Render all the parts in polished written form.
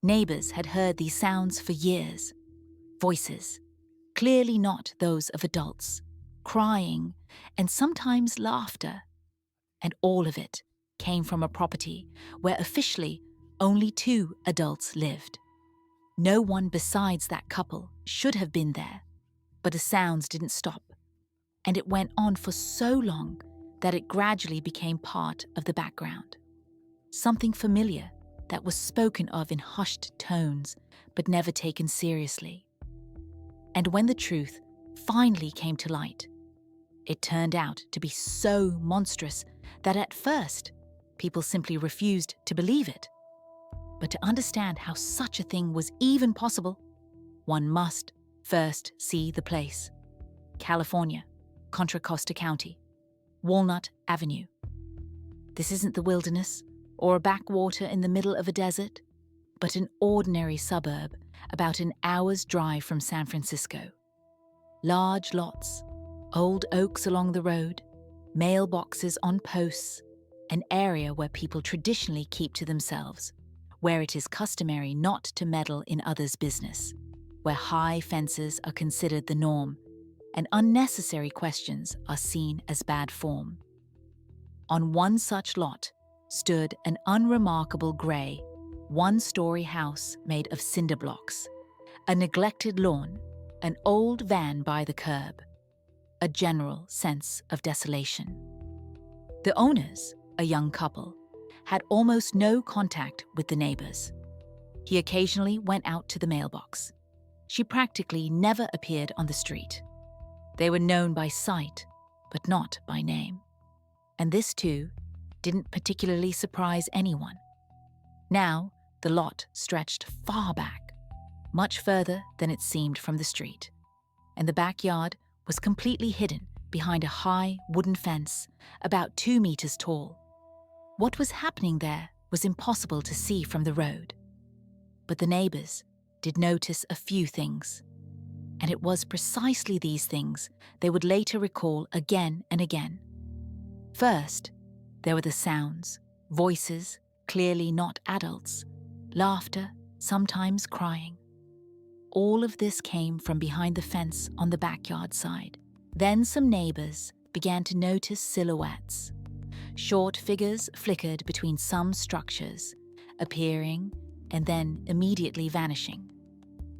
Neighbors had heard these sounds for years. Voices, clearly not those of adults, crying, and sometimes laughter. And all of it came from a property where officially only 2 adults lived. No one besides that couple should have been there, but the sounds didn't stop. And it went on for so long that it gradually became part of the background. Something familiar that was spoken of in hushed tones but never taken seriously. And when the truth finally came to light, it turned out to be so monstrous that at first people simply refused to believe it. But to understand how such a thing was even possible, one must first see the place. California, Contra Costa County, Walnut Avenue. This isn't the wilderness or a backwater in the middle of a desert, but an ordinary suburb about an hour's drive from San Francisco. Large lots, old oaks along the road, mailboxes on posts, an area where people traditionally keep to themselves, where it is customary not to meddle in others' business, where high fences are considered the norm, and unnecessary questions are seen as bad form. On one such lot stood an unremarkable grey, one-story house made of cinder blocks, a neglected lawn, an old van by the curb, a general sense of desolation. The owners, a young couple, had almost no contact with the neighbors. He occasionally went out to the mailbox. She practically never appeared on the street. They were known by sight, but not by name. And this, too, didn't particularly surprise anyone. Now, the lot stretched far back, much further than it seemed from the street, and the backyard was completely hidden behind a high wooden fence about 2 meters tall. What was happening there was impossible to see from the road. But the neighbors did notice a few things, and it was precisely these things they would later recall again and again. First, there were the sounds, voices, clearly not adults, laughter, sometimes crying. All of this came from behind the fence on the backyard side. Then some neighbors began to notice silhouettes. Short figures flickered between some structures, appearing and then immediately vanishing.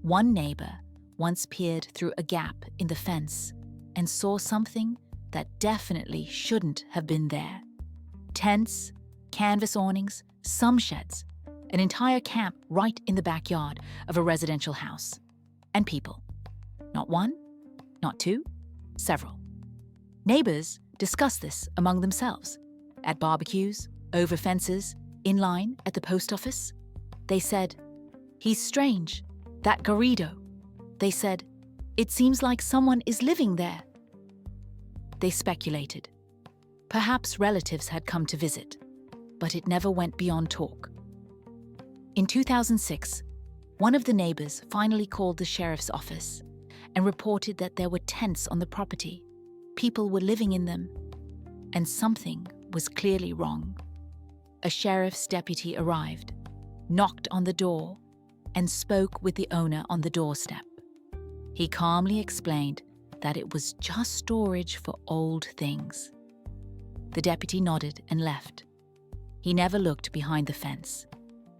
One neighbor once peered through a gap in the fence and saw something that definitely shouldn't have been there. Tents, canvas awnings, some sheds, an entire camp right in the backyard of a residential house. And people. Not one, not two, several. Neighbors discussed this among themselves. At barbecues, over fences, in line at the post office. They said, "He's strange, that Garrido." They said, "It seems like someone is living there." They speculated. Perhaps relatives had come to visit, but it never went beyond talk. In 2006, one of the neighbors finally called the sheriff's office and reported that there were tents on the property. People were living in them, and something was clearly wrong. A sheriff's deputy arrived, knocked on the door, and spoke with the owner on the doorstep. He calmly explained that it was just storage for old things. The deputy nodded and left. He never looked behind the fence,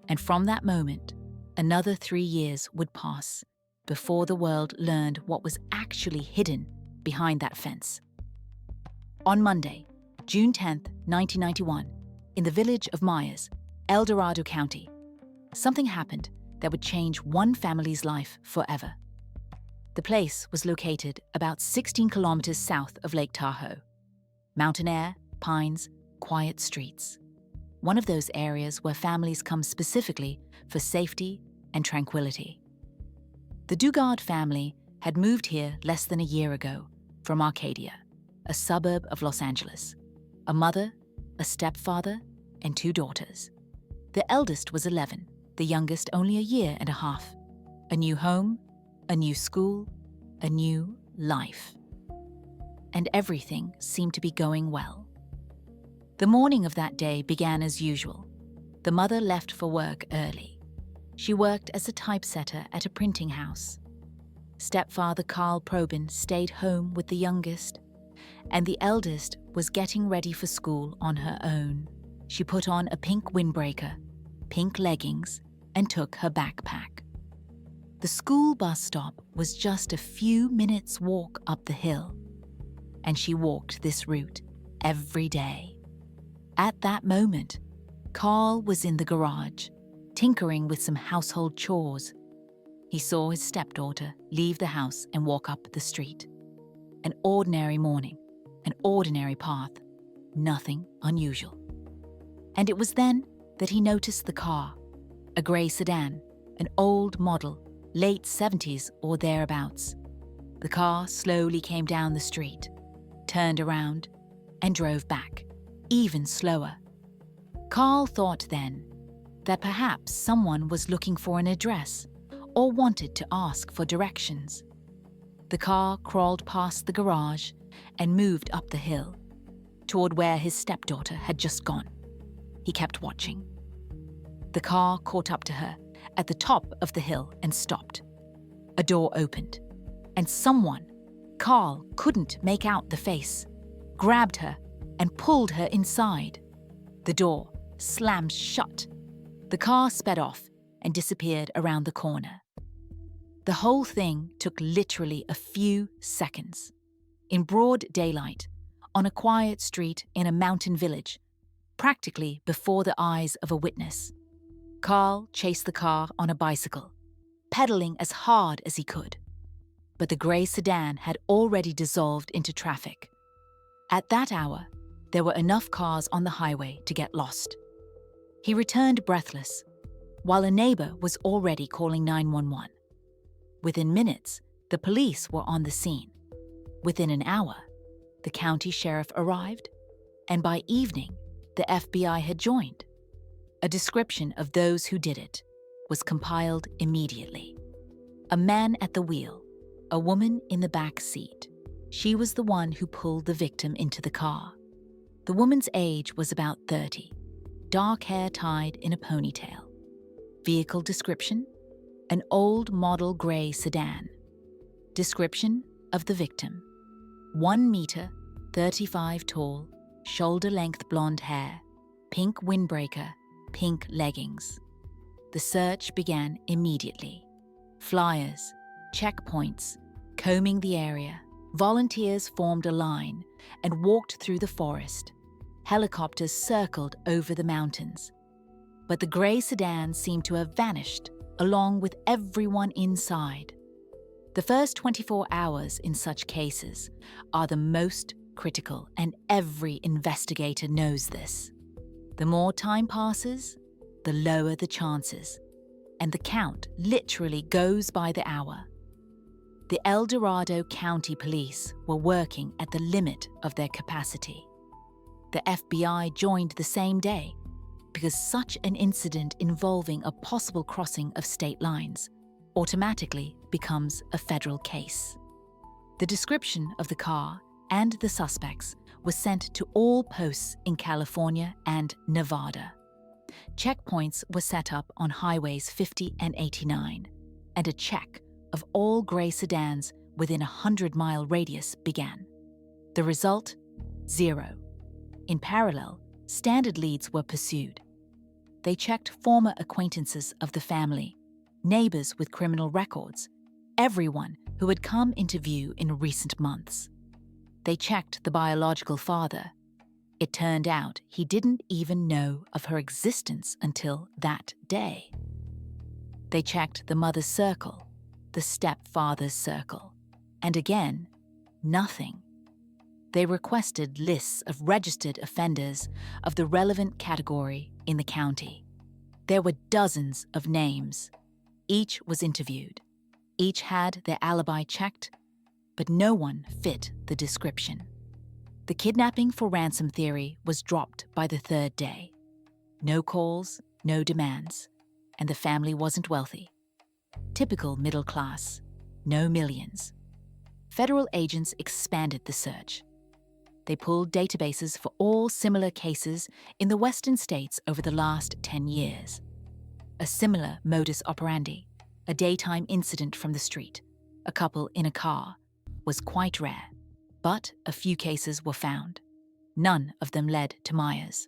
and from that moment, another 3 years would pass before the world learned what was actually hidden behind that fence. On Monday, June 10, 1991, in the village of Myers, El Dorado County, something happened that would change one family's life forever. The place was located about 16 kilometers south of Lake Tahoe. Mountain air, pines, quiet streets. One of those areas where families come specifically for safety and tranquility. The Dugard family had moved here less than a year ago from Arcadia, a suburb of Los Angeles. A mother, a stepfather, and 2 daughters. The eldest was 11, the youngest only a year and a half. A new home, a new school, a new life. And everything seemed to be going well. The morning of that day began as usual. The mother left for work early. She worked as a typesetter at a printing house. Stepfather Carl Probyn stayed home with the youngest, and the eldest was getting ready for school on her own. She put on a pink windbreaker, pink leggings, and took her backpack. The school bus stop was just a few minutes' walk up the hill, and she walked this route every day. At that moment, Carl was in the garage, tinkering with some household chores. He saw his stepdaughter leave the house and walk up the street. An ordinary morning, an ordinary path, nothing unusual. And it was then that he noticed the car, a grey sedan, an old model, late 70s or thereabouts. The car slowly came down the street, turned around, and drove back, even slower. Carl thought then that perhaps someone was looking for an address or wanted to ask for directions. The car crawled past the garage and moved up the hill, toward where his stepdaughter had just gone. He kept watching. The car caught up to her at the top of the hill and stopped. A door opened, and someone, Carl couldn't make out the face, grabbed her and pulled her inside. The door slammed shut. The car sped off and disappeared around the corner. The whole thing took literally a few seconds. In broad daylight, on a quiet street in a mountain village, practically before the eyes of a witness, Carl chased the car on a bicycle, pedaling as hard as he could. But the grey sedan had already dissolved into traffic. At that hour, there were enough cars on the highway to get lost. He returned breathless, while a neighbour was already calling 911. Within minutes, the police were on the scene. Within an hour, the county sheriff arrived, and by evening, the FBI had joined. A description of those who did it was compiled immediately. A man at the wheel, a woman in the back seat. She was the one who pulled the victim into the car. The woman's age was about 30, dark hair tied in a ponytail. Vehicle description: an old model grey sedan. Description of the victim: 1 meter, 35 tall, shoulder-length blonde hair, pink windbreaker, pink leggings. The search began immediately. Flyers, checkpoints, combing the area. Volunteers formed a line and walked through the forest. Helicopters circled over the mountains. But the grey sedan seemed to have vanished, along with everyone inside. The first 24 hours in such cases are the most critical, and every investigator knows this. The more time passes, the lower the chances, and the count literally goes by the hour. The El Dorado County Police were working at the limit of their capacity. The FBI joined the same day because such an incident involving a possible crossing of state lines automatically becomes a federal case. The description of the car and the suspects was sent to all posts in California and Nevada. Checkpoints were set up on highways 50 and 89, and a check of all grey sedans within a 100-mile radius began. The result? 0. In parallel, standard leads were pursued. They checked former acquaintances of the family, neighbours with criminal records, everyone who had come into view in recent months. They checked the biological father. It turned out he didn't even know of her existence until that day. They checked the mother's circle, the stepfather's circle, and again, nothing. They requested lists of registered offenders of the relevant category in the county. There were dozens of names. Each was interviewed. Each had their alibi checked, but no one fit the description. The kidnapping for ransom theory was dropped by the third day. No calls, no demands, and the family wasn't wealthy. Typical middle class, no millions. Federal agents expanded the search. They pulled databases for all similar cases in the western states over the last 10 years. a similar modus operandi, a daytime incident from the street, a couple in a car, was quite rare, but a few cases were found. None of them led to Myers.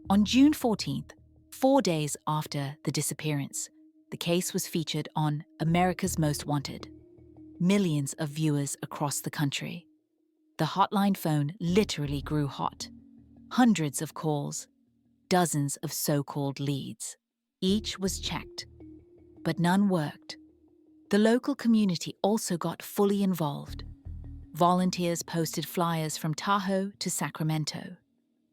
On June 14th, 4 days after the disappearance, the case was featured on America's Most Wanted. Millions of viewers across the country. The hotline phone literally grew hot. Hundreds of calls, dozens of so-called leads. Each was checked, but none worked. The local community also got fully involved. Volunteers posted flyers from Tahoe to Sacramento.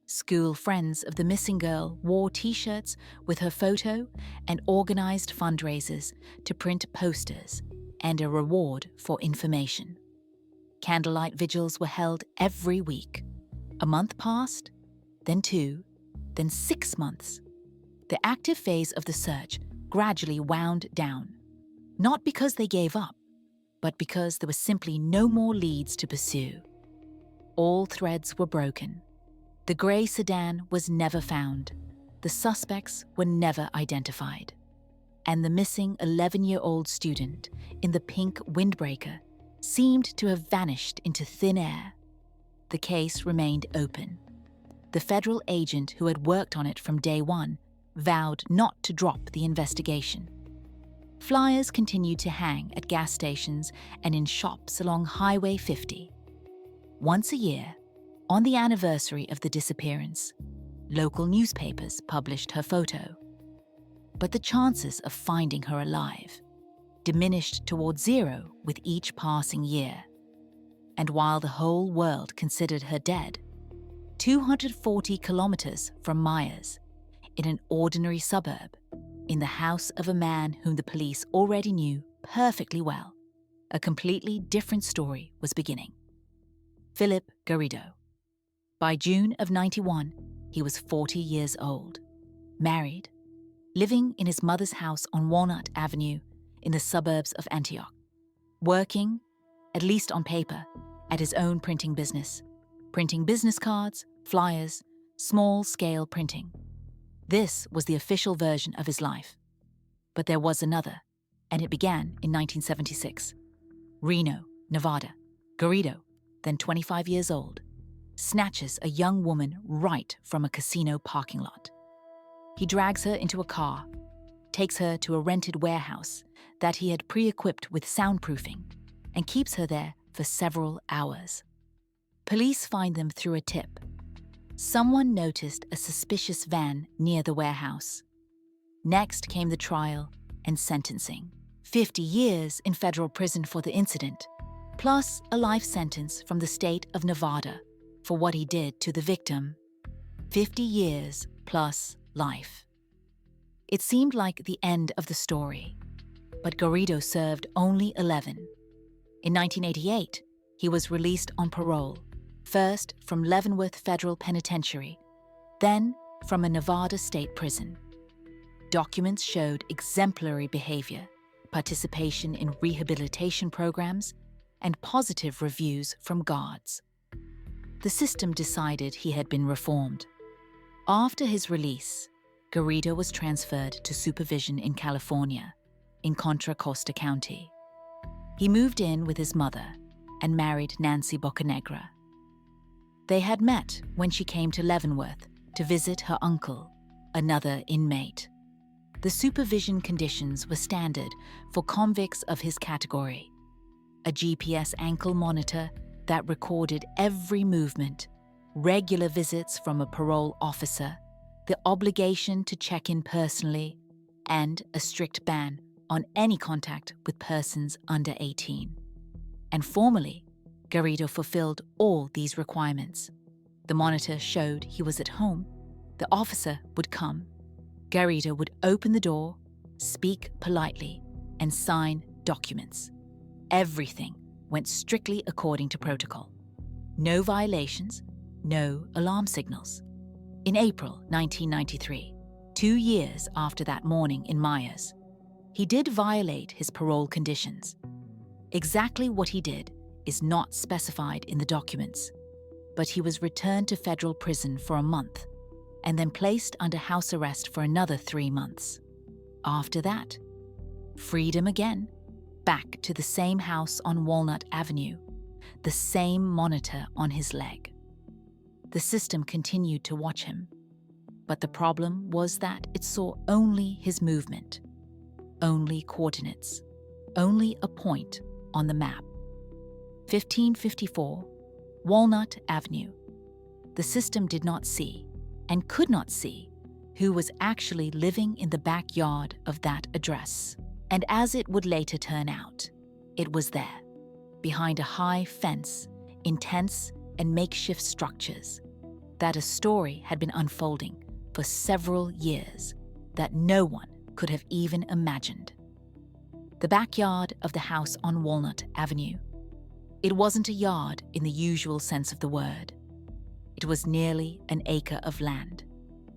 School friends of the missing girl wore T-shirts with her photo and organized fundraisers to print posters and a reward for information. Candlelight vigils were held every week. A month passed, then 2, then 6 months. The active phase of the search gradually wound down, not because they gave up, but because there were simply no more leads to pursue. All threads were broken. The grey sedan was never found. The suspects were never identified. And the missing 11-year-old student in the pink windbreaker seemed to have vanished into thin air. The case remained open. The federal agent who had worked on it from day one vowed not to drop the investigation. Flyers continued to hang at gas stations and in shops along Highway 50. Once a year, on the anniversary of the disappearance, local newspapers published her photo. But the chances of finding her alive diminished toward 0 with each passing year. And while the whole world considered her dead, 240 kilometers from Myers, in an ordinary suburb, in the house of a man whom the police already knew perfectly well, a completely different story was beginning. Phillip Garrido. By June of '91, he was 40 years old, married, living in his mother's house on Walnut Avenue in the suburbs of Antioch, working, at least on paper, at his own printing business, printing business cards, flyers, small-scale printing. This was the official version of his life. But there was another, and it began in 1976. Reno, Nevada. Garrido, then 25 years old, snatches a young woman right from a casino parking lot. He drags her into a car, takes her to a rented warehouse that he had pre-equipped with soundproofing, and keeps her there for several hours. Police find them through a tip. Someone noticed a suspicious van near the warehouse. Next came the trial and sentencing. 50 years in federal prison for the incident, plus a life sentence from the state of Nevada for what he did to the victim. 50 years plus life. It seemed like the end of the story, but Garrido served only 11. In 1988, he was released on parole, first from Leavenworth Federal Penitentiary, then from a Nevada state prison. Documents showed exemplary behavior, participation in rehabilitation programs, and positive reviews from guards. The system decided he had been reformed. After his release, Garrido was transferred to supervision in California, in Contra Costa County. He moved in with his mother and married Nancy Bocanegra. They had met when she came to Leavenworth to visit her uncle, another inmate. The supervision conditions were standard for convicts of his category. A GPS ankle monitor that recorded every movement, regular visits from a parole officer, the obligation to check in personally, and a strict ban on any contact with persons under 18. And formally, Garrido fulfilled all these requirements. The monitor showed he was at home. The officer would come. Garrido would open the door, speak politely, and sign documents. Everything went strictly according to protocol. No violations, no alarm signals. In April 1993, 2 years after that morning in Myers, he did violate his parole conditions. Exactly what he did is not specified in the documents, but he was returned to federal prison for a month and then placed under house arrest for another 3 months. after that? Freedom again, back to the same house on Walnut Avenue, the same monitor on his leg. The system continued to watch him, but the problem was that it saw only his movement, only coordinates, only a point on the map. 1554, Walnut Avenue. The system did not see, and could not see, who was actually living in the backyard of that address. And as it would later turn out, it was there, behind a high fence, in tents and makeshift structures, that a story had been unfolding for several years that no one could have even imagined. The backyard of the house on Walnut Avenue. It wasn't a yard in the usual sense of the word. It was nearly an acre of land,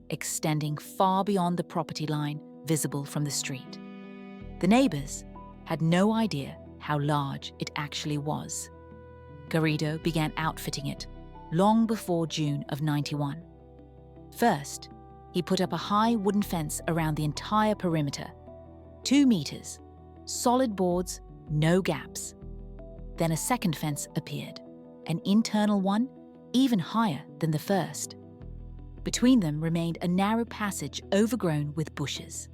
extending far beyond the property line visible from the street. The neighbors had no idea how large it actually was. Garrido began outfitting it long before June of '91. First, he put up a high wooden fence around the entire perimeter, 2 meters, solid boards, no gaps. Then a second fence appeared, an internal one even higher than the first. Between them remained a narrow passage overgrown with bushes.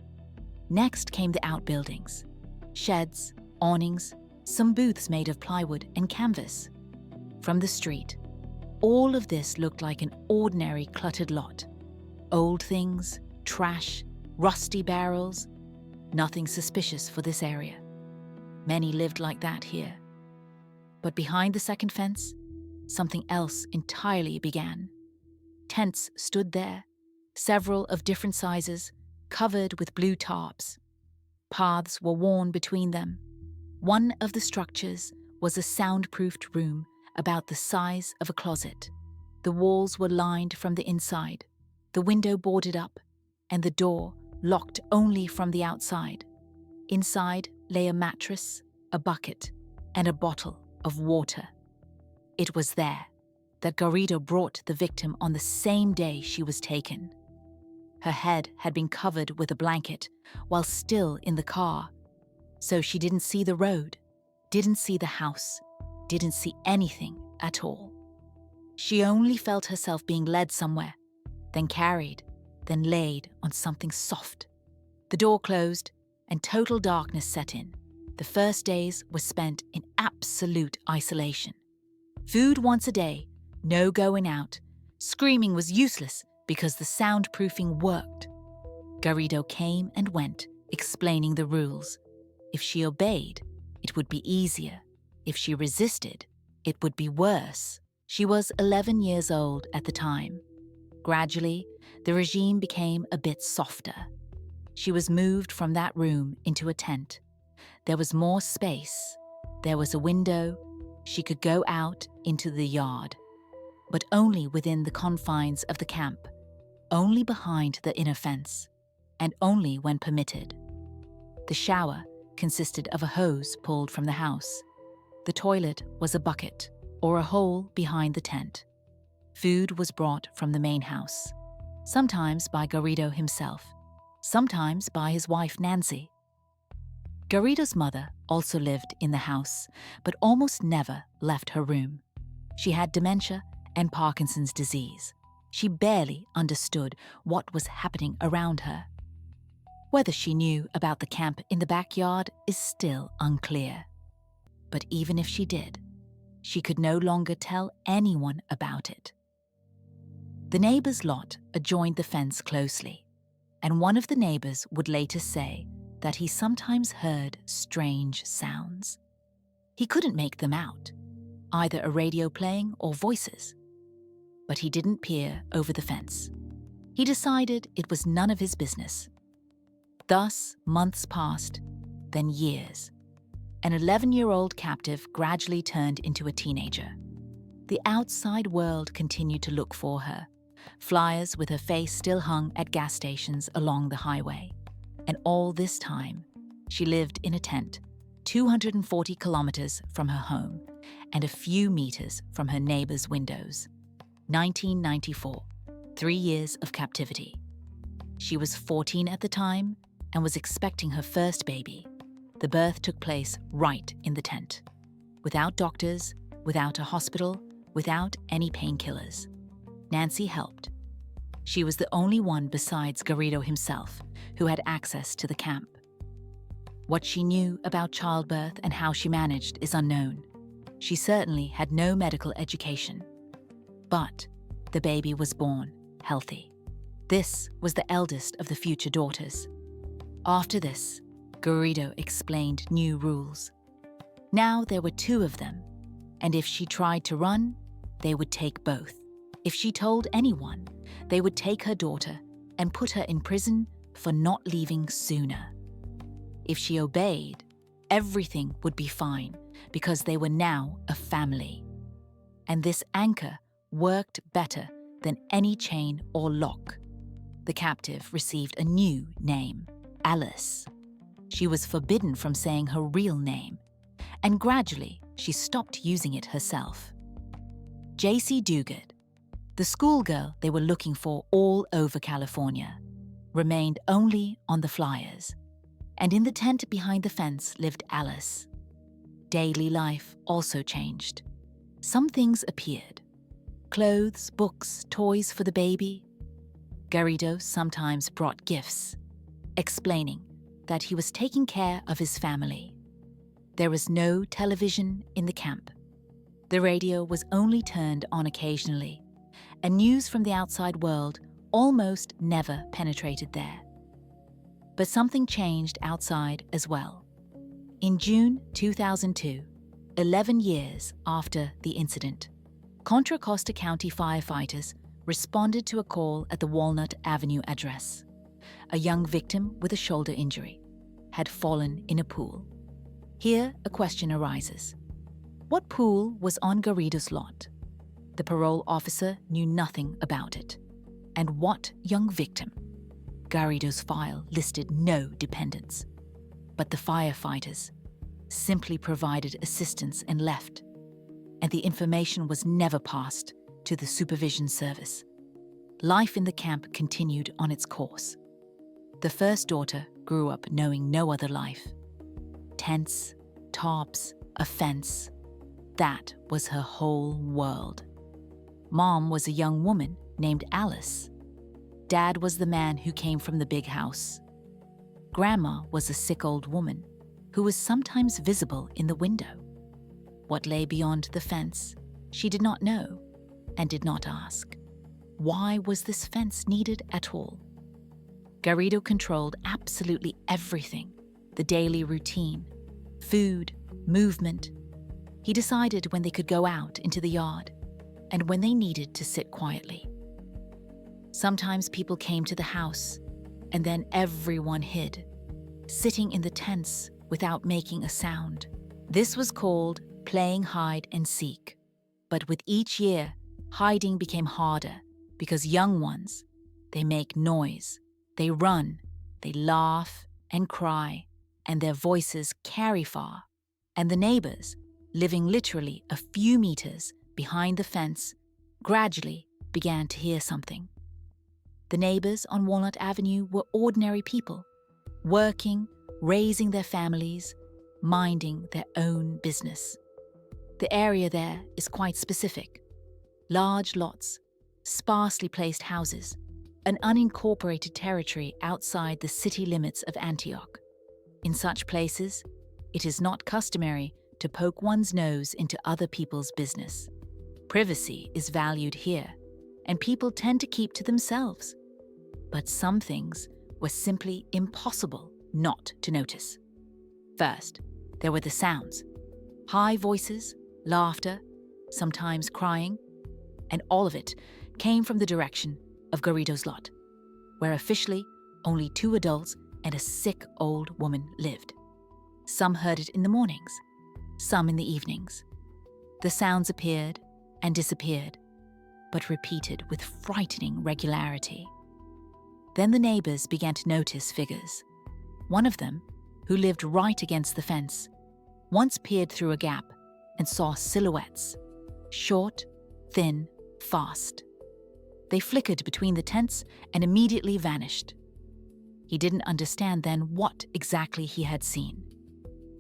Next came the outbuildings, sheds, awnings, some booths made of plywood and canvas. From the street, all of this looked like an ordinary cluttered lot. Old things, trash, rusty barrels, nothing suspicious for this area. Many lived like that here. But behind the second fence, something else entirely began. Tents stood there, several of different sizes, covered with blue tarps. Paths were worn between them. One of the structures was a soundproofed room about the size of a closet. The walls were lined from the inside, the window boarded up, and the door locked only from the outside. Inside lay a mattress, a bucket, and a bottle of water. It was there that Garrido brought the victim on the same day she was taken. Her head had been covered with a blanket while still in the car, so she didn't see the road, didn't see the house, didn't see anything at all. She only felt herself being led somewhere, then carried, then laid on something soft. The door closed and total darkness set in. The first days were spent in absolute isolation. Food once a day, no going out. Screaming was useless because the soundproofing worked. Garrido came and went, explaining the rules. If she obeyed, it would be easier. If she resisted, it would be worse. She was 11 years old at the time. Gradually, the regime became a bit softer. She was moved from that room into a tent. There was more space. There was a window. She could go out into the yard, but only within the confines of the camp, only behind the inner fence, and only when permitted. The shower consisted of a hose pulled from the house. The toilet was a bucket or a hole behind the tent. Food was brought from the main house, sometimes by Garrido himself, sometimes by his wife Nancy. Garrido's mother also lived in the house, but almost never left her room. She had dementia and Parkinson's disease. She barely understood what was happening around her. Whether she knew about the camp in the backyard is still unclear. But even if she did, she could no longer tell anyone about it. The neighbor's lot adjoined the fence closely, and one of the neighbors would later say that he sometimes heard strange sounds. He couldn't make them out, either a radio playing or voices. But he didn't peer over the fence. He decided it was none of his business. Thus, months passed, then years. An 11-year-old captive gradually turned into a teenager. The outside world continued to look for her. Flyers with her face still hung at gas stations along the highway. And all this time, she lived in a tent, 240 kilometers from her home and a few meters from her neighbor's windows. 1994, 3 years of captivity. She was 14 at the time and was expecting her first baby. The birth took place right in the tent, without doctors, without a hospital, without any painkillers. Nancy helped. She was the only one besides Garrido himself who had access to the camp. What she knew about childbirth and how she managed is unknown. She certainly had no medical education. But the baby was born healthy. This was the eldest of the future daughters. After this, Garrido explained new rules. Now there were 2 of them, and if she tried to run, they would take both. If she told anyone, they would take her daughter and put her in prison for not leaving sooner. If she obeyed, everything would be fine because they were now a family. And this anchor worked better than any chain or lock. The captive received a new name, Alice. She was forbidden from saying her real name, and gradually she stopped using it herself. Jaycee Dugard, the schoolgirl they were looking for all over California, remained only on the flyers. And in the tent behind the fence lived Alice. Daily life also changed. Some things appeared. Clothes, books, toys for the baby. Garrido sometimes brought gifts, explaining that he was taking care of his family. There was no television in the camp. The radio was only turned on occasionally, and news from the outside world almost never penetrated there. But something changed outside as well. In June 2002, 11 years after the incident, Contra Costa County firefighters responded to a call at the Walnut Avenue address. A young victim with a shoulder injury had fallen in a pool. Here, a question arises. What pool was on Garrido's lot? The parole officer knew nothing about it. And what young victim? Garrido's file listed no dependents. But the firefighters simply provided assistance and left, and the information was never passed to the supervision service. Life in the camp continued on its course. The first daughter grew up knowing no other life. Tents, tarps, a fence. That was her whole world. Mom was a young woman named Alice. Dad was the man who came from the big house. Grandma was a sick old woman who was sometimes visible in the window. What lay beyond the fence, she did not know and did not ask. Why was this fence needed at all? Garrido controlled absolutely everything, the daily routine, food, movement. He decided when they could go out into the yard and when they needed to sit quietly. Sometimes people came to the house, and then everyone hid, sitting in the tents without making a sound. This was called playing hide and seek. But with each year, hiding became harder because young ones, they make noise, they run, they laugh and cry, and their voices carry far. And the neighbors, living literally a few meters behind the fence, gradually began to hear something. The neighbors on Walnut Avenue were ordinary people, working, raising their families, minding their own business. The area there is quite specific. Large lots, sparsely placed houses, an unincorporated territory outside the city limits of Antioch. In such places, it is not customary to poke one's nose into other people's business. Privacy is valued here, and people tend to keep to themselves. But some things were simply impossible not to notice. First, there were the sounds. High voices, laughter, sometimes crying, and all of it came from the direction of Garrido's lot, where officially only 2 adults and a sick old woman lived. Some heard it in the mornings, some in the evenings. The sounds appeared and disappeared, but repeated with frightening regularity. Then the neighbors began to notice figures. One of them, who lived right against the fence, once peered through a gap and saw silhouettes, short, thin, fast. They flickered between the tents and immediately vanished. He didn't understand then what exactly he had seen.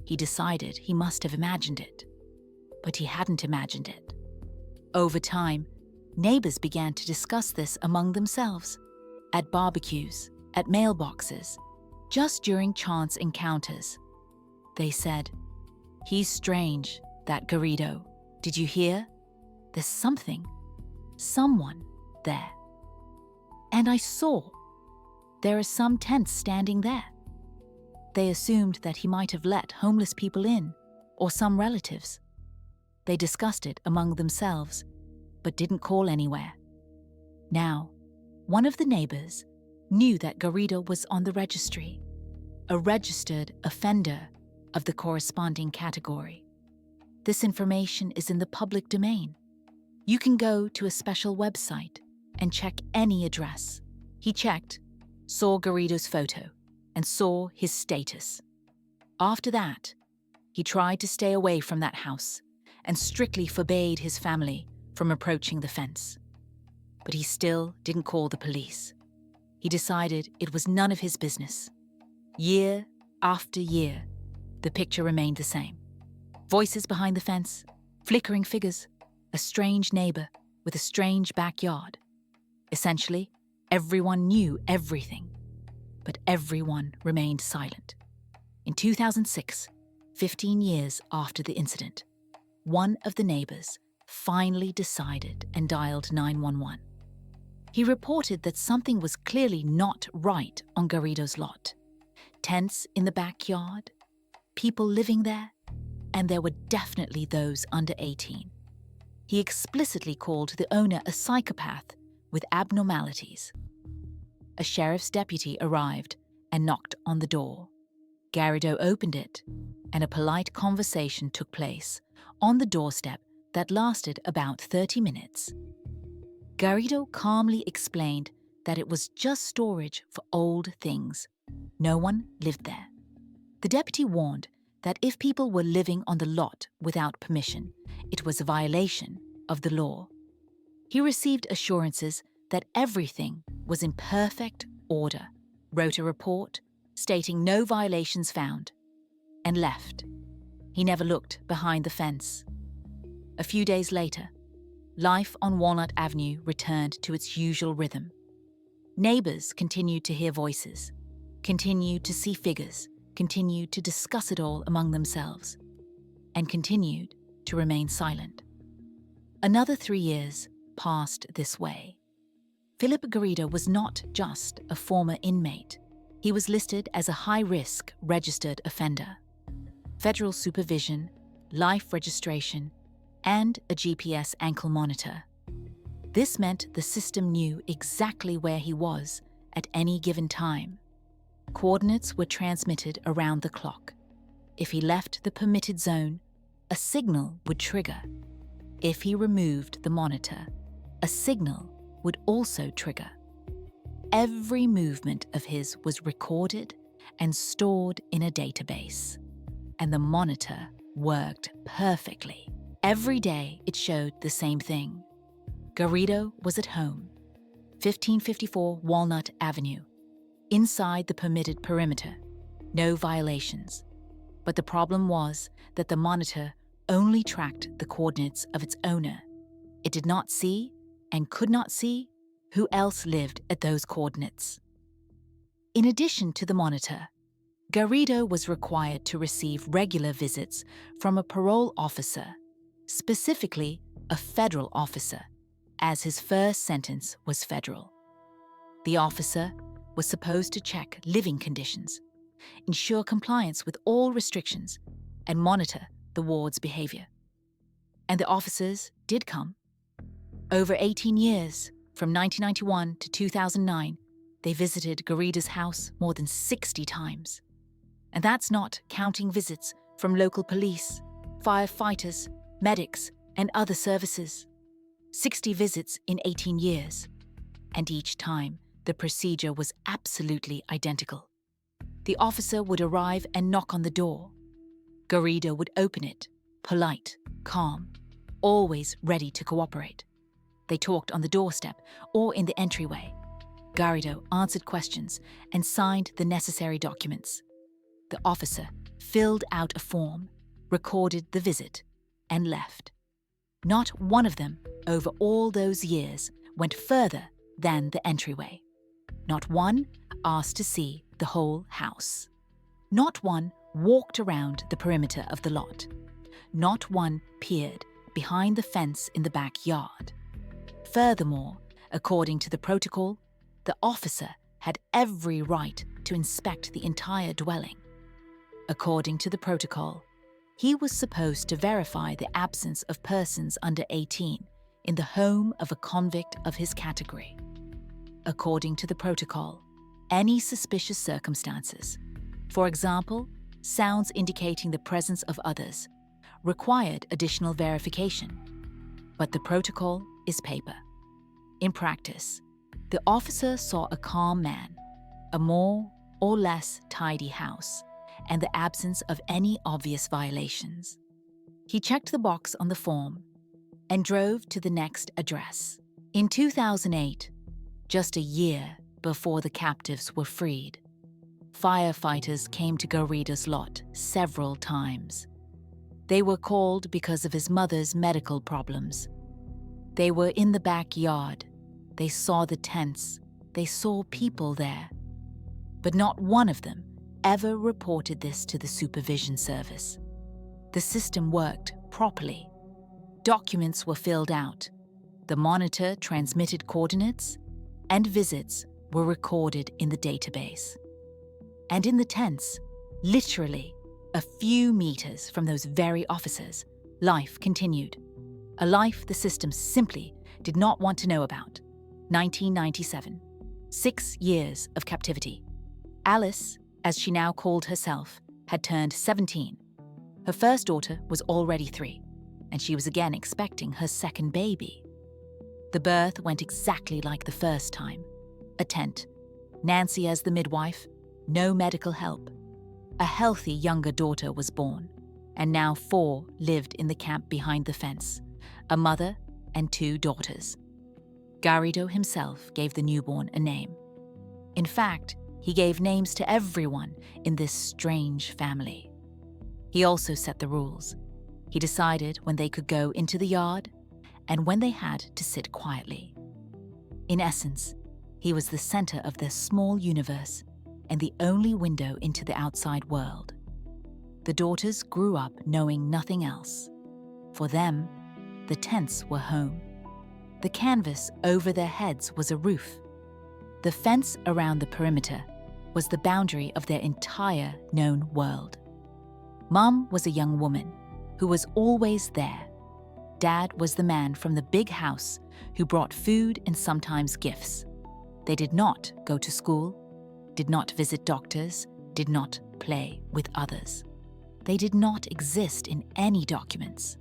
He decided he must have imagined it, but he hadn't imagined it. Over time, neighbors began to discuss this among themselves, at barbecues, at mailboxes, just during chance encounters. They said, "He's strange, that Garrido. Did you hear? There's someone there. And I saw. There are some tents standing there." They assumed that he might have let homeless people in, or some relatives. They discussed it among themselves, but didn't call anywhere. Now, one of the neighbors knew that Garrido was on the registry, a registered offender of the corresponding category. This information is in the public domain. You can go to a special website and check any address. He checked, saw Garrido's photo, and saw his status. After that, he tried to stay away from that house and strictly forbade his family from approaching the fence. But he still didn't call the police. He decided it was none of his business. Year after year, the picture remained the same. Voices behind the fence, flickering figures, a strange neighbor with a strange backyard. Essentially, everyone knew everything, but everyone remained silent. In 2006, 15 years after the incident, one of the neighbors finally decided and dialed 911. He reported that something was clearly not right on Garrido's lot. Tents in the backyard, people living there, and there were definitely those under 18. He explicitly called the owner a psychopath with abnormalities. A sheriff's deputy arrived and knocked on the door. Garrido opened it, and a polite conversation took place on the doorstep that lasted about 30 minutes. Garrido calmly explained that it was just storage for old things. No one lived there. The deputy warned that if people were living on the lot without permission, it was a violation of the law. He received assurances that everything was in perfect order, wrote a report stating no violations found, and left. He never looked behind the fence. A few days later, life on Walnut Avenue returned to its usual rhythm. Neighbors continued to hear voices, continued to see figures, continued to discuss it all among themselves, and continued to remain silent. Another 3 years passed this way. Phillip Garrido was not just a former inmate. He was listed as a high-risk registered offender. Federal supervision, life registration, and a GPS ankle monitor. This meant the system knew exactly where he was at any given time. Coordinates were transmitted around the clock. If he left the permitted zone, a signal would trigger. If he removed the monitor, a signal would also trigger. Every movement of his was recorded and stored in a database, and the monitor worked perfectly. Every day it showed the same thing. Garrido was at home, 1554 Walnut Avenue, inside the permitted perimeter, no violations. But the problem was that the monitor only tracked the coordinates of its owner. It did not see and could not see who else lived at those coordinates. In addition to the monitor, Garrido was required to receive regular visits from a parole officer, specifically a federal officer, as his first sentence was federal. The officer was supposed to check living conditions, ensure compliance with all restrictions, and monitor the ward's behavior. And the officers did come. Over 18 years, from 1991 to 2009, they visited Garrido's house more than 60 times. And that's not counting visits from local police, firefighters, medics, and other services. 60 visits in 18 years. And each time, the procedure was absolutely identical. The officer would arrive and knock on the door. Garrido would open it, polite, calm, always ready to cooperate. They talked on the doorstep or in the entryway. Garrido answered questions and signed the necessary documents. The officer filled out a form, recorded the visit, and left. Not one of them, over all those years, went further than the entryway. Not one asked to see the whole house. Not one walked around the perimeter of the lot. Not one peered behind the fence in the backyard. Furthermore, according to the protocol, the officer had every right to inspect the entire dwelling. According to the protocol, he was supposed to verify the absence of persons under 18 in the home of a convict of his category. According to the protocol, any suspicious circumstances, for example, sounds indicating the presence of others, required additional verification. But the protocol is paper. In practice, the officer saw a calm man, a more or less tidy house, and the absence of any obvious violations. He checked the box on the form and drove to the next address. In 2008, just a year before the captives were freed, firefighters came to Garrido's lot several times. They were called because of his mother's medical problems. They were in the backyard. They saw the tents. They saw people there. But not one of them ever reported this to the supervision service. The system worked properly. Documents were filled out. The monitor transmitted coordinates, and visits were recorded in the database. And in the tents, literally a few meters from those very officers, life continued. A life the system simply did not want to know about. 1997. 6 years of captivity. Alice, as she now called herself, had turned 17. Her first daughter was already 3, and she was again expecting her second baby. The birth went exactly like the first time. A tent, Nancy as the midwife, no medical help. A healthy younger daughter was born, and now 4 lived in the camp behind the fence, a mother and 2 daughters. Garrido himself gave the newborn a name. In fact, he gave names to everyone in this strange family. He also set the rules. He decided when they could go into the yard and when they had to sit quietly. In essence, he was the center of their small universe and the only window into the outside world. The daughters grew up knowing nothing else. For them, the tents were home. The canvas over their heads was a roof. The fence around the perimeter was the boundary of their entire known world. Mom was a young woman who was always there. Dad was the man from the big house who brought food and sometimes gifts. They did not go to school, did not visit doctors, did not play with others. They did not exist in any documents.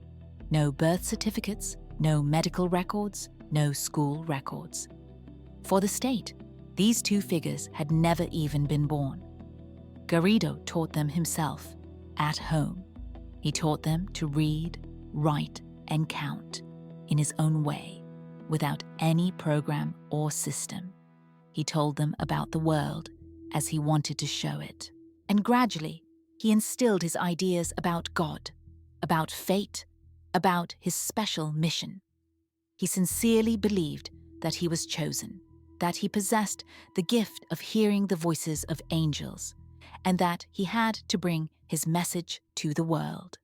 No birth certificates, no medical records, no school records. For the state, these 2 figures had never even been born. Garrido taught them himself, at home. He taught them to read, write, and count in his own way, without any program or system. He told them about the world as he wanted to show it. And gradually, he instilled his ideas about God, about fate, about his special mission. He sincerely believed that he was chosen, that he possessed the gift of hearing the voices of angels, and that he had to bring his message to the world.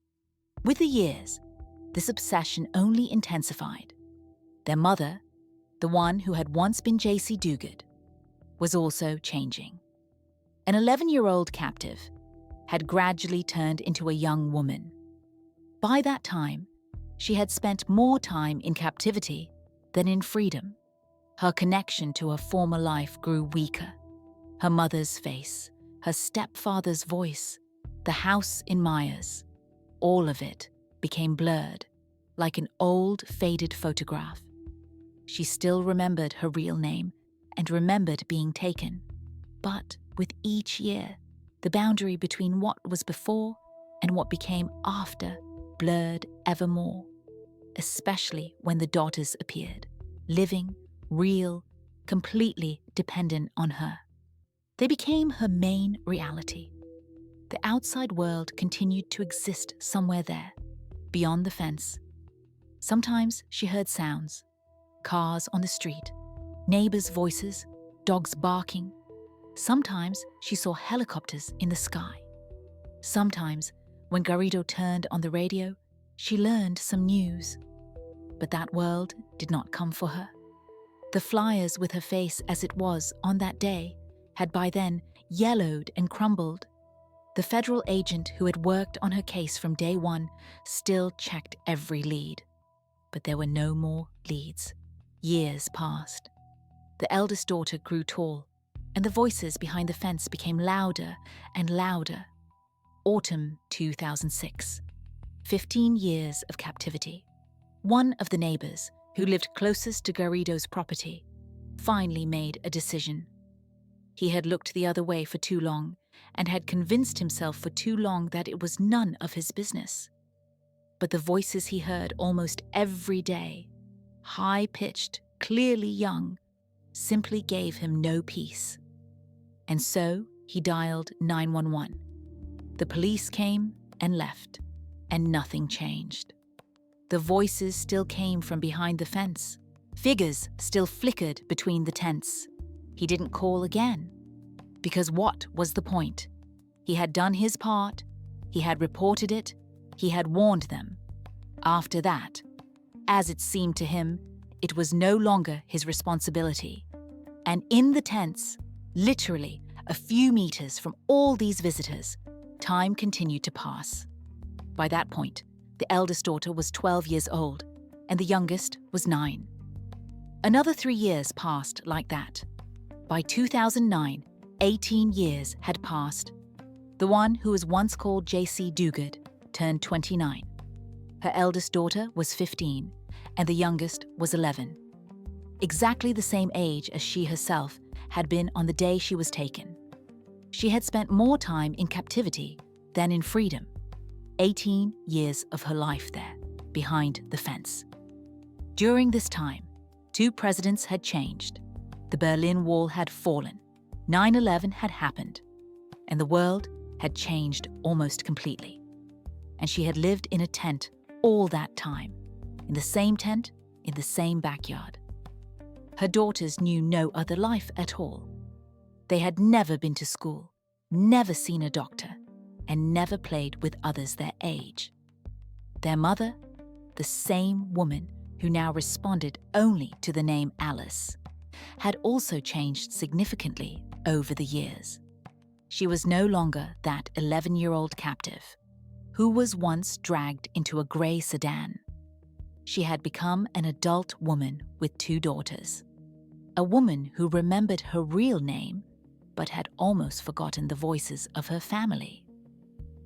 With the years, this obsession only intensified. Their mother, the one who had once been Jaycee Dugard, was also changing. An 11-year-old captive had gradually turned into a young woman. By that time, she had spent more time in captivity than in freedom. Her connection to her former life grew weaker. Her mother's face, her stepfather's voice, the house in Myers, all of it became blurred, like an old, faded photograph. She still remembered her real name and remembered being taken. But with each year, the boundary between what was before and what became after blurred ever more, especially when the daughters appeared, living, real, completely dependent on her. They became her main reality. The outside world continued to exist somewhere there, beyond the fence. Sometimes she heard sounds, cars on the street, neighbors' voices, dogs barking. Sometimes she saw helicopters in the sky. Sometimes, when Garrido turned on the radio, she learned some news. But that world did not come for her. The flyers with her face as it was on that day had by then yellowed and crumbled. The federal agent who had worked on her case from day one still checked every lead. But there were no more leads. Years passed. The eldest daughter grew tall, and the voices behind the fence became louder and louder. Autumn 2006. 15 years of captivity. One of the neighbors, who lived closest to Garrido's property, finally made a decision. He had looked the other way for too long and had convinced himself for too long that it was none of his business. But the voices he heard almost every day, high-pitched, clearly young, simply gave him no peace. And so he dialed 911. The police came and left, and nothing changed. The voices still came from behind the fence. Figures still flickered between the tents. He didn't call again. Because what was the point? He had done his part. He had reported it. He had warned them. After that, as it seemed to him, it was no longer his responsibility. And in the tents, literally a few meters from all these visitors, time continued to pass. By that point, the eldest daughter was 12 years old, and the youngest was 9. Another 3 years passed like that. By 2009, 18 years had passed. The one who was once called Jaycee Dugard turned 29. Her eldest daughter was 15, and the youngest was 11. Exactly the same age as she herself had been on the day she was taken. She had spent more time in captivity than in freedom. 18 years of her life there, behind the fence. During this time, 2 presidents had changed. The Berlin Wall had fallen. 9/11 had happened. And the world had changed almost completely. And she had lived in a tent all that time. In the same tent, in the same backyard. Her daughters knew no other life at all. They had never been to school, never seen a doctor, and never played with others their age. Their mother, the same woman who now responded only to the name Alice, had also changed significantly over the years. She was no longer that 11-year-old captive who was once dragged into a grey sedan. She had become an adult woman with 2 daughters. A woman who remembered her real name but had almost forgotten the voices of her family.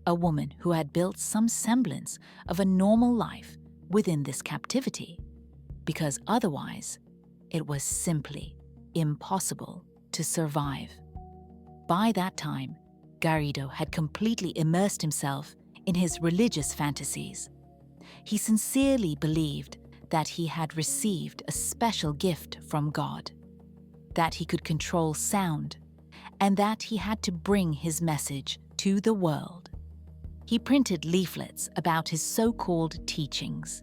A woman who had built some semblance of a normal life within this captivity, because otherwise it was simply impossible to survive. By that time, Garrido had completely immersed himself in his religious fantasies. He sincerely believed that he had received a special gift from God, that he could control sound, and that he had to bring his message to the world. He printed leaflets about his so-called teachings,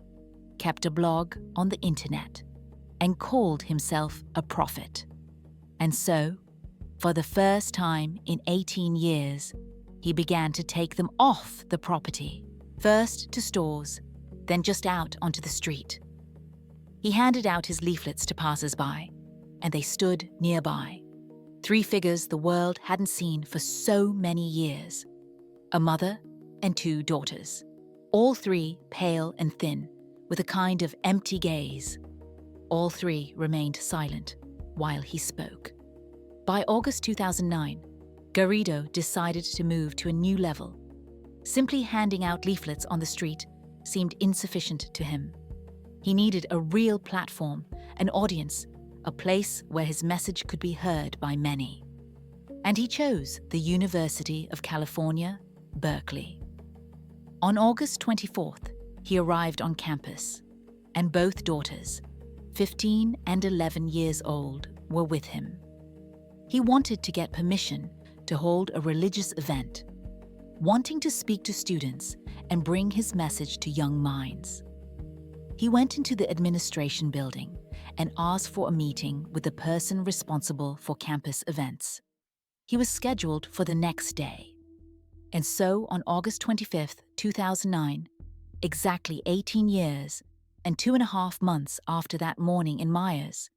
kept a blog on the internet, and called himself a prophet. And so, for the first time in 18 years, he began to take them off the property, first to stores, then just out onto the street. He handed out his leaflets to passers-by, and they stood nearby. 3 figures the world hadn't seen for so many years. A mother and 2 daughters, all 3 pale and thin, with a kind of empty gaze. All 3 remained silent while he spoke. By August 2009, Garrido decided to move to a new level. Simply handing out leaflets on the street seemed insufficient to him. He needed a real platform, an audience, a place where his message could be heard by many. And he chose the University of California, Berkeley. On August 24th, he arrived on campus, and both daughters, 15 and 11 years old, were with him. He wanted to get permission to hold a religious event, wanting to speak to students and bring his message to young minds. He went into the administration building and asked for a meeting with the person responsible for campus events. He was scheduled for the next day. And so on August 25, 2009, exactly 18 years and 2.5 months after that morning in Myers,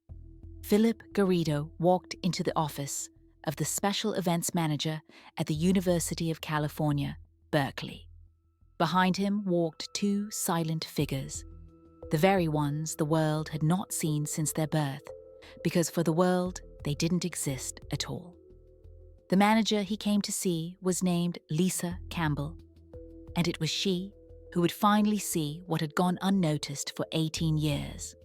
Phillip Garrido walked into the office of the Special Events Manager at the University of California, Berkeley. Behind him walked two silent figures, the very ones the world had not seen since their birth, because for the world they didn't exist at all. The manager he came to see was named Lisa Campbell, and it was she who would finally see what had gone unnoticed for 18 years.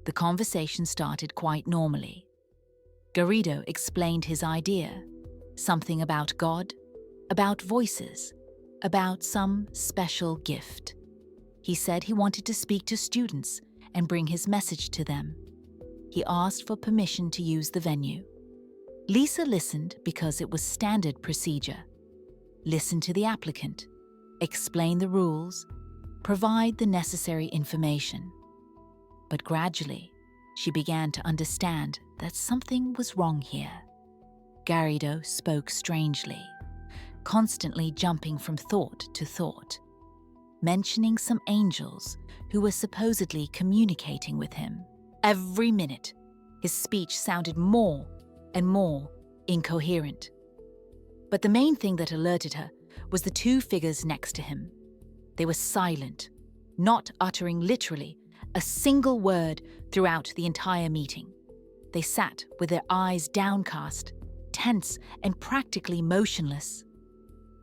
The conversation started quite normally. Garrido explained his idea, something about God, about voices, about some special gift. He said he wanted to speak to students and bring his message to them. He asked for permission to use the venue. Lisa listened because it was standard procedure. Listen to the applicant, explain the rules, provide the necessary information. But gradually, she began to understand that something was wrong here. Garrido spoke strangely, constantly jumping from thought to thought, mentioning some angels who were supposedly communicating with him. Every minute, his speech sounded more and more incoherent. But the main thing that alerted her was the two figures next to him. They were silent, not uttering literally a single word throughout the entire meeting. They sat with their eyes downcast, tense and practically motionless.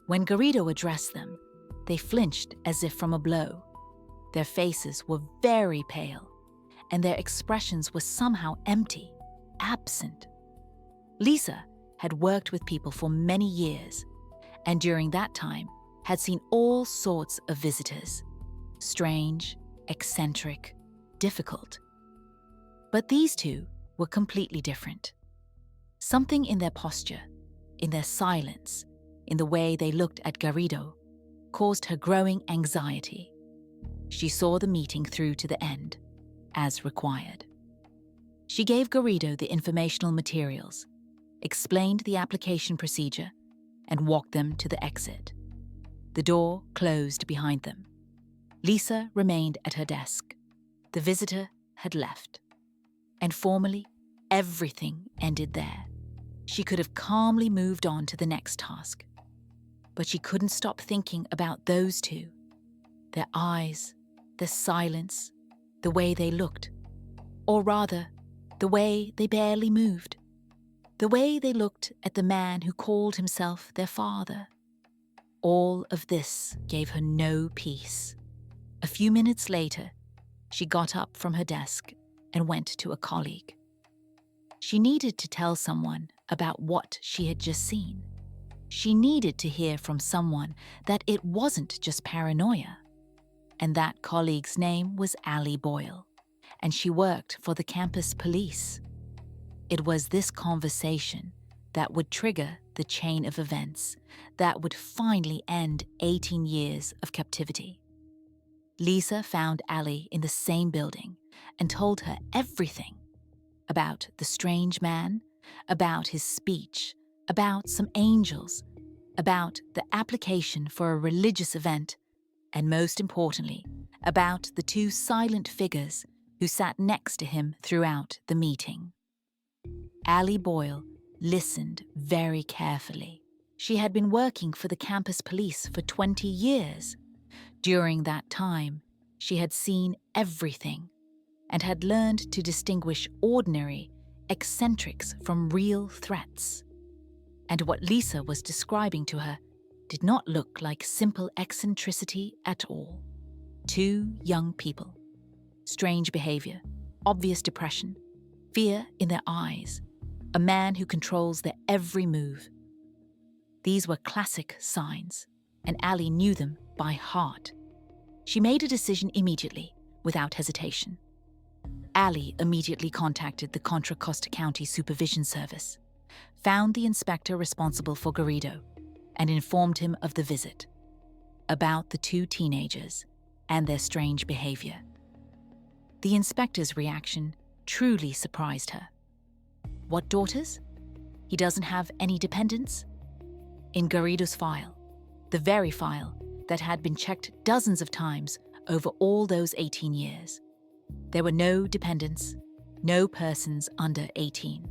When Garrido addressed them, they flinched as if from a blow. Their faces were very pale, and their expressions were somehow empty, absent. Lisa had worked with people for many years, and during that time had seen all sorts of visitors, strange, eccentric, difficult. But these two were completely different. Something in their posture, in their silence, in the way they looked at Garrido, caused her growing anxiety. She saw the meeting through to the end, as required. She gave Garrido the informational materials, explained the application procedure, and walked them to the exit. The door closed behind them. Lisa remained at her desk. The visitor had left. And formally, everything ended there. She could have calmly moved on to the next task. But she couldn't stop thinking about those two. Their eyes, their silence, the way they looked. Or rather, the way they barely moved. The way they looked at the man who called himself their father. All of this gave her no peace. A few minutes later, she got up from her desk and went to a colleague. She needed to tell someone about what she had just seen. She needed to hear from someone that it wasn't just paranoia. And that colleague's name was Allie Boyle, and she worked for the campus police. It was this conversation that would trigger the chain of events that would finally end 18 years of captivity. Lisa found Allie in the same building and told her everything about the strange man, about his speech, about some angels, about the application for a religious event, and most importantly, about the two silent figures who sat next to him throughout the meeting. Allie Boyle listened very carefully. She had been working for the campus police for 20 years. During that time, she had seen everything and had learned to distinguish ordinary eccentrics from real threats. And what Lisa was describing to her did not look like simple eccentricity at all. Two young people, strange behavior, obvious depression, fear in their eyes, a man who controls their every move. These were classic signs, and Allie knew them by heart. She made a decision immediately, without hesitation. Ali immediately contacted the Contra Costa County Supervision Service, found the inspector responsible for Garrido, and informed him of the visit, about the two teenagers and their strange behavior. The inspector's reaction truly surprised her. What daughters? He doesn't have any dependents? In Garrido's file, the very file that had been checked dozens of times over all those 18 years, there were no dependents, no persons under 18.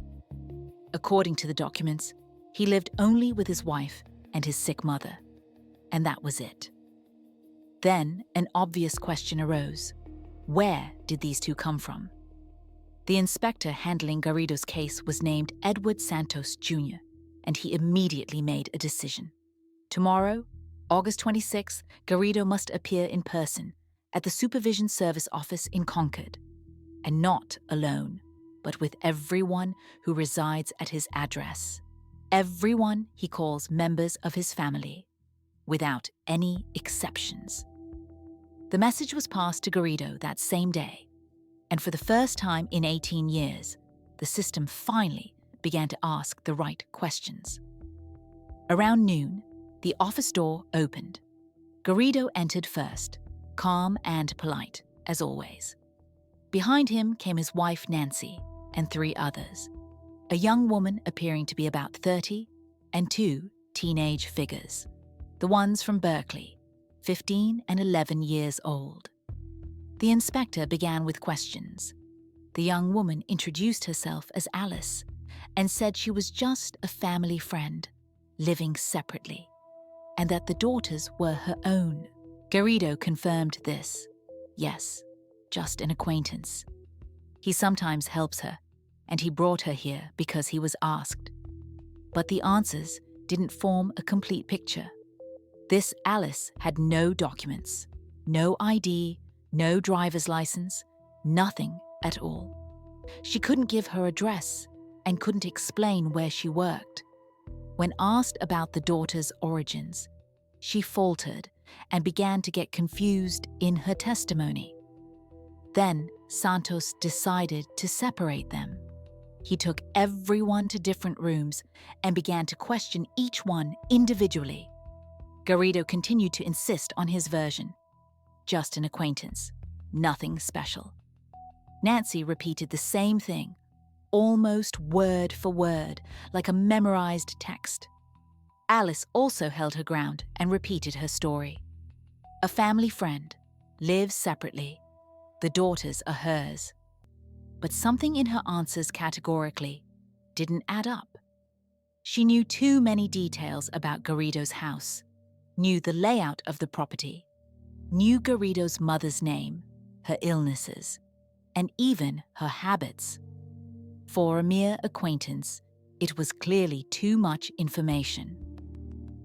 According to the documents, he lived only with his wife and his sick mother, and that was it. Then an obvious question arose. Where did these two come from? The inspector handling Garrido's case was named Edward Santos Jr., and he immediately made a decision. Tomorrow, August 26th, Garrido must appear in person at the Supervision Service office in Concord, and not alone, but with everyone who resides at his address. Everyone he calls members of his family, without any exceptions. The message was passed to Garrido that same day, and for the first time in 18 years, the system finally began to ask the right questions. Around noon, the office door opened. Garrido entered first, calm and polite, as always. Behind him came his wife Nancy and three others, a young woman appearing to be about 30 and two teenage figures, the ones from Berkeley, 15 and 11 years old. The inspector began with questions. The young woman introduced herself as Alice and said she was just a family friend, living separately, and that the daughters were her own. Garrido confirmed this. Yes, just an acquaintance. He sometimes helps her, and he brought her here because he was asked. But the answers didn't form a complete picture. This Alice had no documents, no ID, no driver's license, nothing at all. She couldn't give her address and couldn't explain where she worked. When asked about the daughter's origins, she faltered and began to get confused in her testimony. Then Santos decided to separate them. He took everyone to different rooms and began to question each one individually. Garrido continued to insist on his version. Just an acquaintance, nothing special. Nancy repeated the same thing, almost word for word, like a memorized text. Alice also held her ground and repeated her story. A family friend, lives separately. The daughters are hers. But something in her answers categorically didn't add up. She knew too many details about Garrido's house, knew the layout of the property, knew Garrido's mother's name, her illnesses, and even her habits. For a mere acquaintance, it was clearly too much information.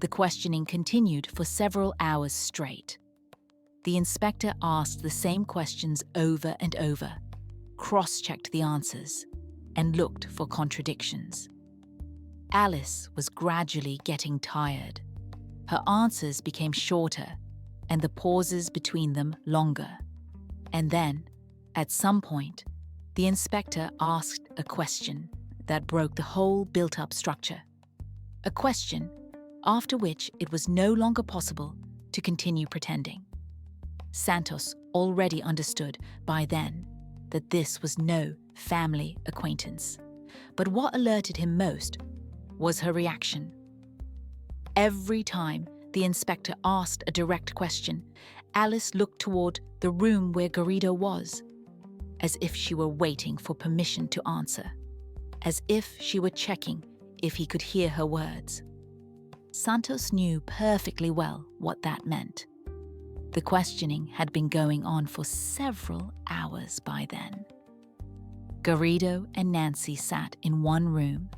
The questioning continued for several hours straight. The inspector asked the same questions over and over, cross-checked the answers, and looked for contradictions. Alice was gradually getting tired. Her answers became shorter, and the pauses between them longer. And then, at some point, the inspector asked a question that broke the whole built-up structure. A question after which it was no longer possible to continue pretending. Santos already understood by then that this was no family acquaintance. But what alerted him most was her reaction. Every time the inspector asked a direct question, Alice looked toward the room where Garrido was, as if she were waiting for permission to answer, as if she were checking if he could hear her words. Santos knew perfectly well what that meant. The questioning had been going on for several hours by then. Garrido and Nancy sat in one room,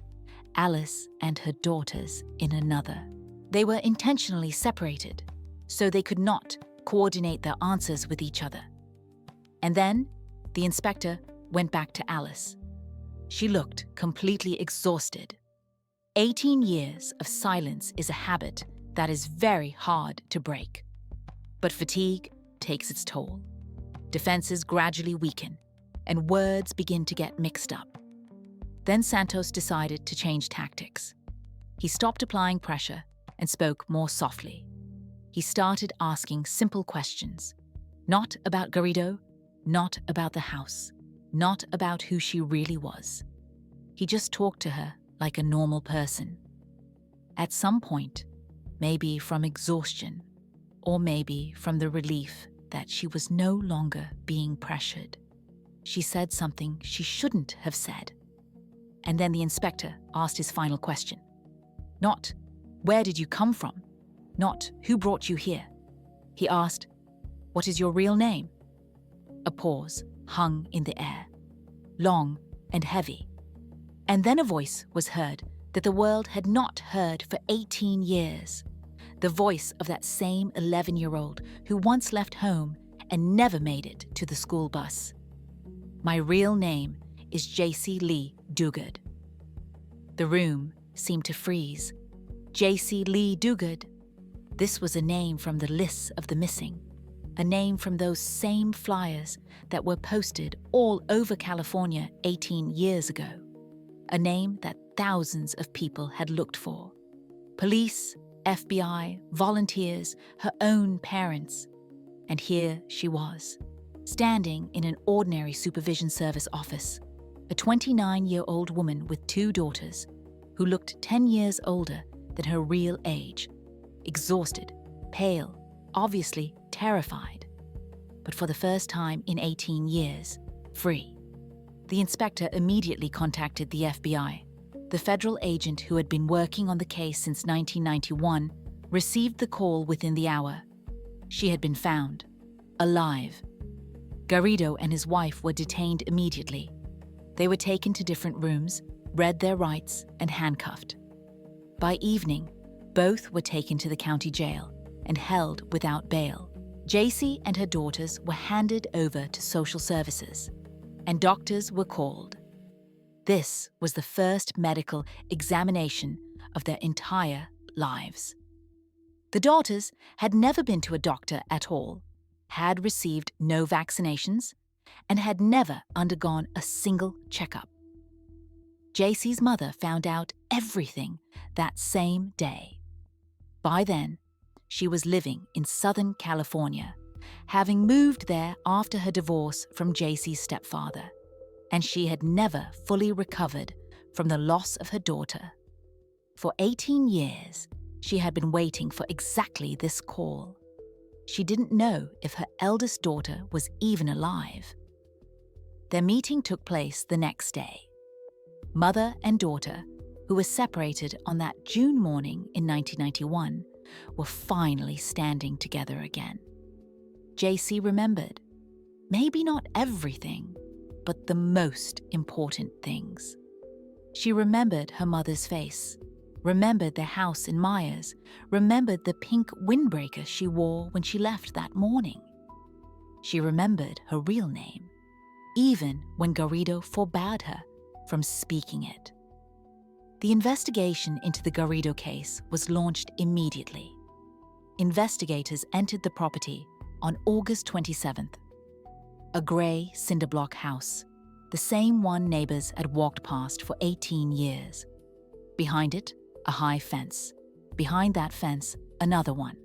Alice and her daughters in another. They were intentionally separated, so they could not coordinate their answers with each other. And then, the inspector went back to Alice. She looked completely exhausted. 18 years of silence is a habit that is very hard to break. But fatigue takes its toll. Defenses gradually weaken, and words begin to get mixed up. Then Santos decided to change tactics. He stopped applying pressure and spoke more softly. He started asking simple questions, not about Garrido, not about the house, not about who she really was. He just talked to her like a normal person. At some point, maybe from exhaustion, or maybe from the relief that she was no longer being pressured, she said something she shouldn't have said. And then the inspector asked his final question. Not, "Where did you come from?" Not, "Who brought you here?" He asked, "What is your real name?" A pause hung in the air, long and heavy. And then a voice was heard that the world had not heard for 18 years. The voice of that same 11-year-old who once left home and never made it to the school bus. "My real name is Jaycee Dugard." The room seemed to freeze. Jaycee Dugard. This was a name from the lists of the missing, a name from those same flyers that were posted all over California 18 years ago, a name that thousands of people had looked for. Police, FBI, volunteers, her own parents. And here she was, standing in an ordinary supervision service office, a 29-year-old woman with 2 daughters who looked 10 years older than her real age, exhausted, pale, obviously terrified, but for the first time in 18 years, free. The inspector immediately contacted the FBI. The federal agent who had been working on the case since 1991 received the call within the hour. She had been found, alive. Garrido and his wife were detained immediately. They were taken to different rooms, read their rights, and handcuffed. By evening, both were taken to the county jail and held without bail. Jaycee and her daughters were handed over to social services, and doctors were called. This was the first medical examination of their entire lives. The daughters had never been to a doctor at all, had received no vaccinations, and had never undergone a single checkup. Jaycee's mother found out everything that same day. By then, she was living in Southern California, having moved there after her divorce from Jaycee's stepfather, and she had never fully recovered from the loss of her daughter. For 18 years, she had been waiting for exactly this call. She didn't know if her eldest daughter was even alive. Their meeting took place the next day. Mother and daughter, who were separated on that June morning in 1991, were finally standing together again. Jaycee remembered, maybe not everything, but the most important things. She remembered her mother's face, remembered their house in Myers, remembered the pink windbreaker she wore when she left that morning. She remembered her real name, even when Garrido forbade her from speaking it. The investigation into the Garrido case was launched immediately. Investigators entered the property on August 27th. A grey cinder block house, the same one neighbors had walked past for 18 years. Behind it, a high fence. Behind that fence, another one.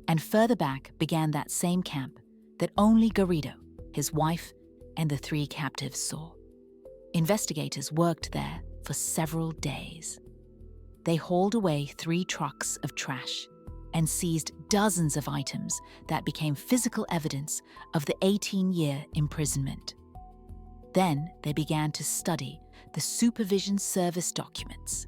And further back began that same camp that only Garrido, his wife, and the 3 captives saw. Investigators worked there for several days. They hauled away 3 trucks of trash and seized dozens of items that became physical evidence of the 18-year imprisonment. Then they began to study the supervision service documents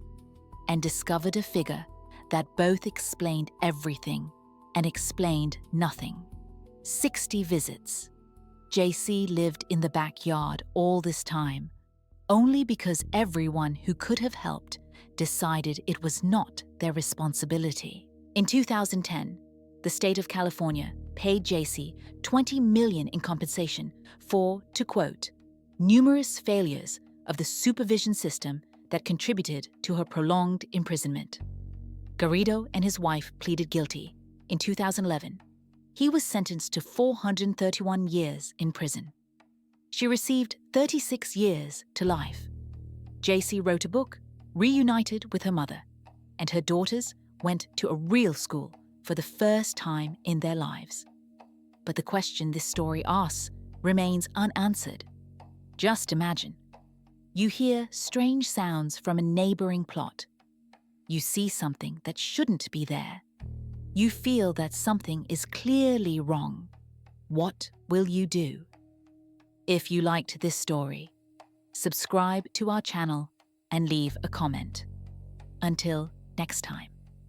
and discovered a figure that both explained everything and explained nothing. 60 visits. Jaycee lived in the backyard all this time, only because everyone who could have helped decided it was not their responsibility. In 2010, the state of California paid Jaycee $20 million in compensation for, to quote, numerous failures of the supervision system that contributed to her prolonged imprisonment. Garrido and his wife pleaded guilty. In 2011, he was sentenced to 431 years in prison. She received 36 years to life. Jaycee wrote a book, reunited with her mother, and her daughters went to a real school for the first time in their lives. But the question this story asks remains unanswered. Just imagine. You hear strange sounds from a neighboring plot. You see something that shouldn't be there. You feel that something is clearly wrong. What will you do? If you liked this story, subscribe to our channel and leave a comment. Until next time.